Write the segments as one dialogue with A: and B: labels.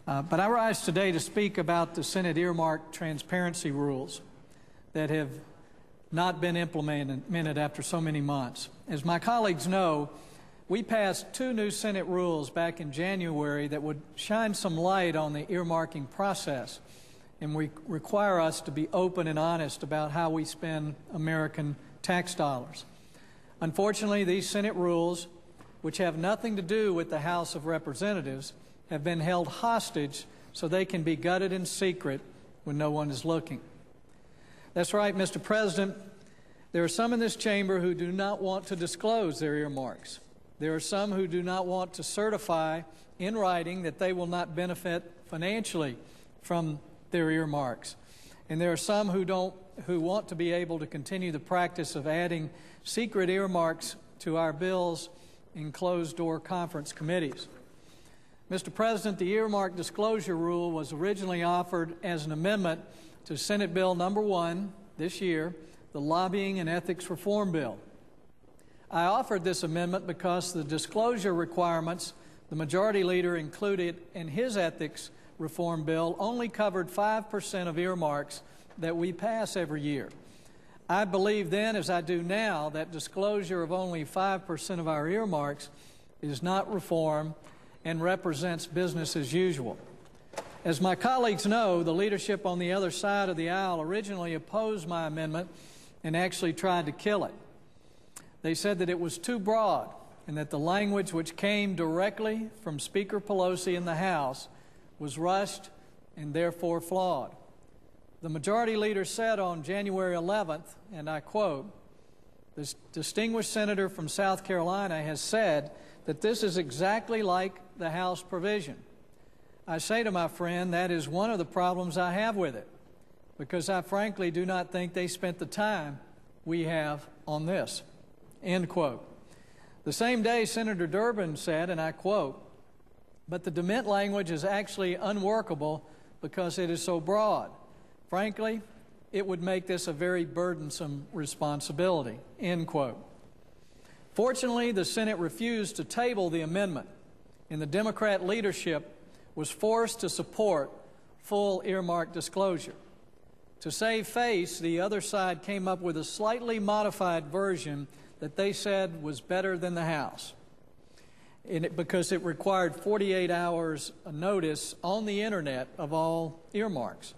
A: But I rise today to speak about the Senate earmark transparency rules that have not been implemented after so many months. As my colleagues know, we passed 2 new Senate rules back in January that would shine some light on the earmarking process and require us to be open and honest about how we spend American tax dollars. Unfortunately, these Senate rules, which have nothing to do with the House of Representatives, have been held hostage so they can be gutted in secret when no one is looking. That's right, Mr. President. There are some in this chamber who do not want to disclose their earmarks. There are some who do not want to certify in writing that they will not benefit financially from their earmarks. And there are some who want to be able to continue the practice of adding secret earmarks to our bills in closed-door conference committees. Mr. President, the earmark disclosure rule was originally offered as an amendment to Senate Bill number 1 this year, the Lobbying and Ethics Reform Bill. I offered this amendment because the disclosure requirements the Majority Leader included in his ethics reform bill only covered 5% of earmarks that we pass every year. I believe then, as I do now, that disclosure of only 5% of our earmarks is not reform and represents business as usual. As my colleagues know, the leadership on the other side of the aisle originally opposed my amendment and actually tried to kill it. They said that it was too broad and that the language which came directly from Speaker Pelosi in the House was rushed and therefore flawed. The Majority Leader said on January 11th, and I quote, "This distinguished senator from South Carolina has said that this is exactly like the House provision." I say to my friend, that is one of the problems I have with it, because I frankly do not think they spent the time we have on this. End quote. The same day, Senator Durbin said, and I quote, "But the DeMint language is actually unworkable because it is so broad. Frankly, it would make this a very burdensome responsibility." End quote. Fortunately, the Senate refused to table the amendment, and the Democrat leadership was forced to support full earmark disclosure. To save face, the other side came up with a slightly modified version that they said was better than the House, because it required 48 hours notice on the Internet of all earmarks.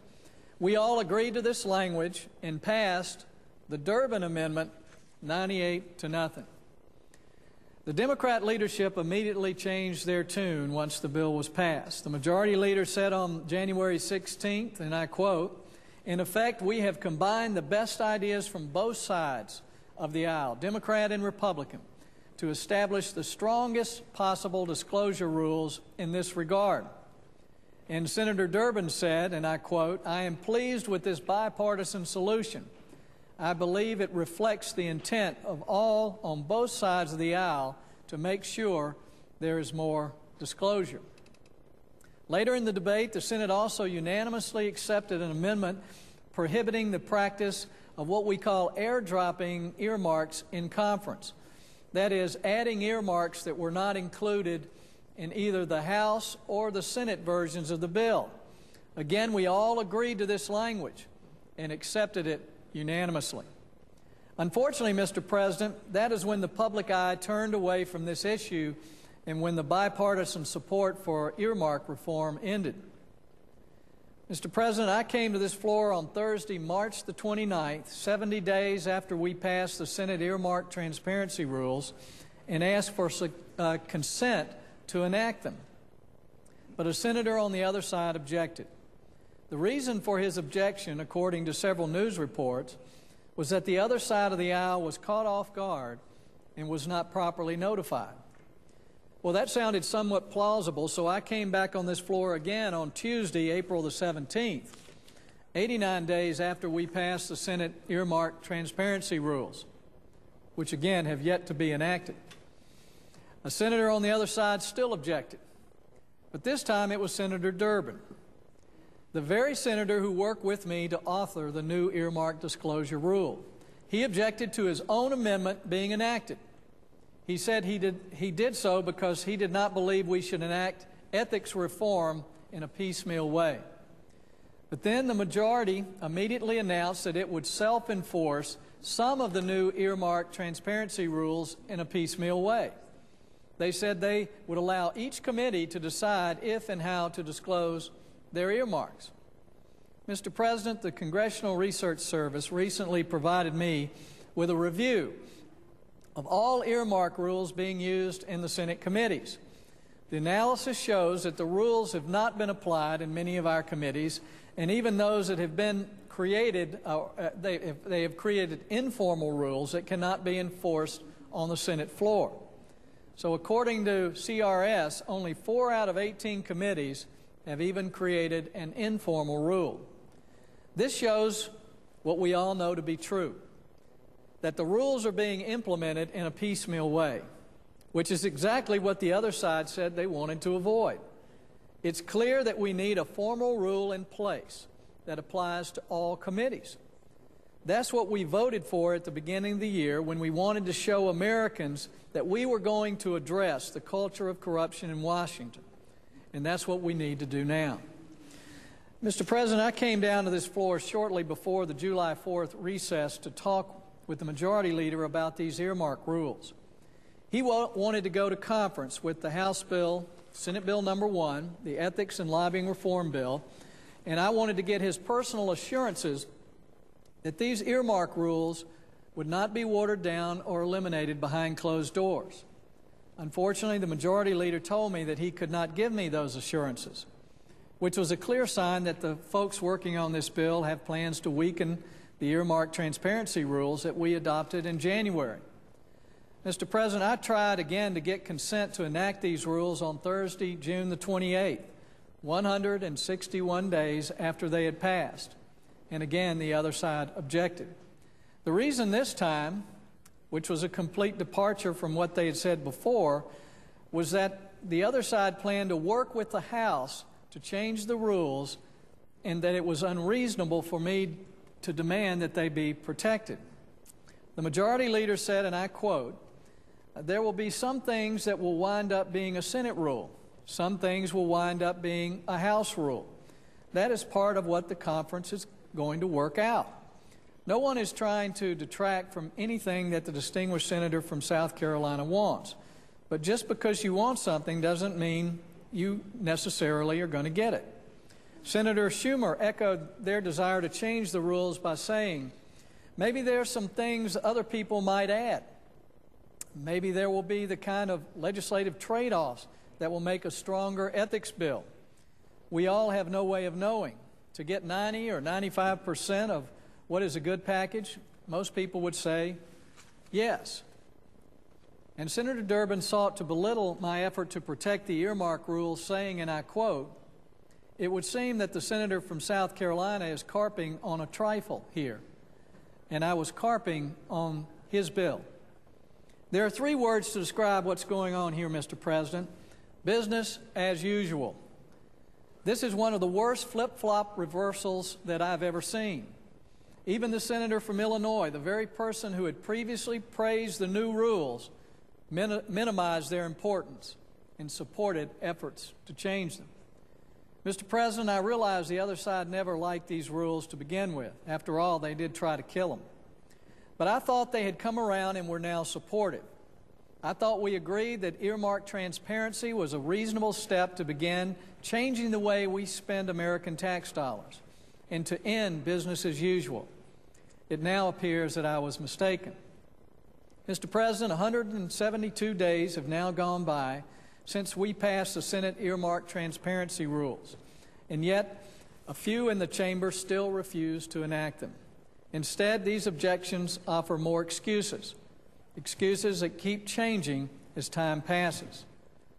A: We all agreed to this language and passed the Durbin Amendment 98-0. The Democrat leadership immediately changed their tune once the bill was passed. The Majority Leader said on January 16th, and I quote, "In effect, we have combined the best ideas from both sides of the aisle, Democrat and Republican, to establish the strongest possible disclosure rules in this regard." And Senator Durbin said, and I quote, "I am pleased with this bipartisan solution. I believe it reflects the intent of all on both sides of the aisle to make sure there is more disclosure." Later in the debate, the Senate also unanimously accepted an amendment prohibiting the practice of what we call airdropping earmarks in conference. That is, adding earmarks that were not included in either the House or the Senate versions of the bill. Again, we all agreed to this language and accepted it unanimously. Unfortunately, Mr. President, that is when the public eye turned away from this issue and when the bipartisan support for earmark reform ended. Mr. President, I came to this floor on Thursday, March the 29th, 70 days after we passed the Senate earmark transparency rules, and asked for consent to enact them. But a senator on the other side objected. The reason for his objection, according to several news reports, was that the other side of the aisle was caught off guard and was not properly notified. Well, that sounded somewhat plausible, so I came back on this floor again on Tuesday, April the 17th, 89 days after we passed the Senate earmark transparency rules, which again have yet to be enacted. A senator on the other side still objected, but this time it was Senator Durbin, the very senator who worked with me to author the new earmark disclosure rule. He objected to his own amendment being enacted. He said he did so because he did not believe we should enact ethics reform in a piecemeal way. But then the majority immediately announced that it would self-enforce some of the new earmark transparency rules in a piecemeal way. They said they would allow each committee to decide if and how to disclose their earmarks. Mr. President, the Congressional Research Service recently provided me with a review of all earmark rules being used in the Senate committees. The analysis shows that the rules have not been applied in many of our committees, and even those that have been created, they have created informal rules that cannot be enforced on the Senate floor. So according to CRS, only 4 out of 18 committees have even created an informal rule. This shows what we all know to be true, that the rules are being implemented in a piecemeal way, which is exactly what the other side said they wanted to avoid. It's clear that we need a formal rule in place that applies to all committees. That's what we voted for at the beginning of the year when we wanted to show Americans that we were going to address the culture of corruption in Washington. And that's what we need to do now. Mr. President, I came down to this floor shortly before the July 4th recess to talk with the Majority Leader about these earmark rules. He wanted to go to conference with the House bill, Senate Bill number 1, the Ethics and Lobbying Reform Bill, and I wanted to get his personal assurances that these earmark rules would not be watered down or eliminated behind closed doors. Unfortunately, the Majority Leader told me that he could not give me those assurances, which was a clear sign that the folks working on this bill have plans to weaken the earmark transparency rules that we adopted in January. Mr. President, I tried again to get consent to enact these rules on Thursday, June the 28th, 161 days after they had passed. And again, the other side objected. The reason this time, which was a complete departure from what they had said before, was that the other side planned to work with the House to change the rules and that it was unreasonable for me to demand that they be protected. The Majority Leader said, and I quote, "There will be some things that will wind up being a Senate rule. Some things will wind up being a House rule. That is part of what the conference is going to work out. No one is trying to detract from anything that the distinguished senator from South Carolina wants. But just because you want something doesn't mean you necessarily are going to get it." Senator Schumer echoed their desire to change the rules by saying, "Maybe there are some things other people might add. Maybe there will be the kind of legislative trade-offs that will make a stronger ethics bill. We all have no way of knowing. To get 90 or 95% of what is a good package, most people would say yes." And Senator Durbin sought to belittle my effort to protect the earmark rules, saying, and I quote, "It would seem that the senator from South Carolina is carping on a trifle here." And I was carping on his bill. There are 3 words to describe what's going on here, Mr. President. Business as usual. This is one of the worst flip-flop reversals that I've ever seen. Even the senator from Illinois, the very person who had previously praised the new rules, minimized their importance and supported efforts to change them. Mr. President, I realize the other side never liked these rules to begin with. After all, they did try to kill them. But I thought they had come around and were now supported. I thought we agreed that earmark transparency was a reasonable step to begin changing the way we spend American tax dollars and to end business as usual. It now appears that I was mistaken. Mr. President, 172 days have now gone by since we passed the Senate earmark transparency rules, and yet a few in the chamber still refuse to enact them. Instead, these objections offer more excuses that keep changing as time passes.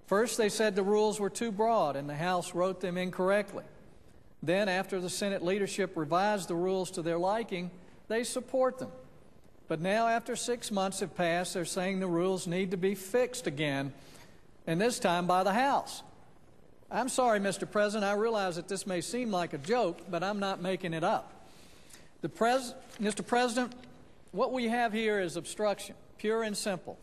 A: First, they said the rules were too broad and the House wrote them incorrectly. Then, after the Senate leadership revised the rules to their liking, they support them. But now, after 6 months have passed, they're saying the rules need to be fixed again, and this time by the House. I'm sorry, Mr. President, I realize that this may seem like a joke, but I'm not making it up. Mr. President, what we have here is obstruction, pure and simple.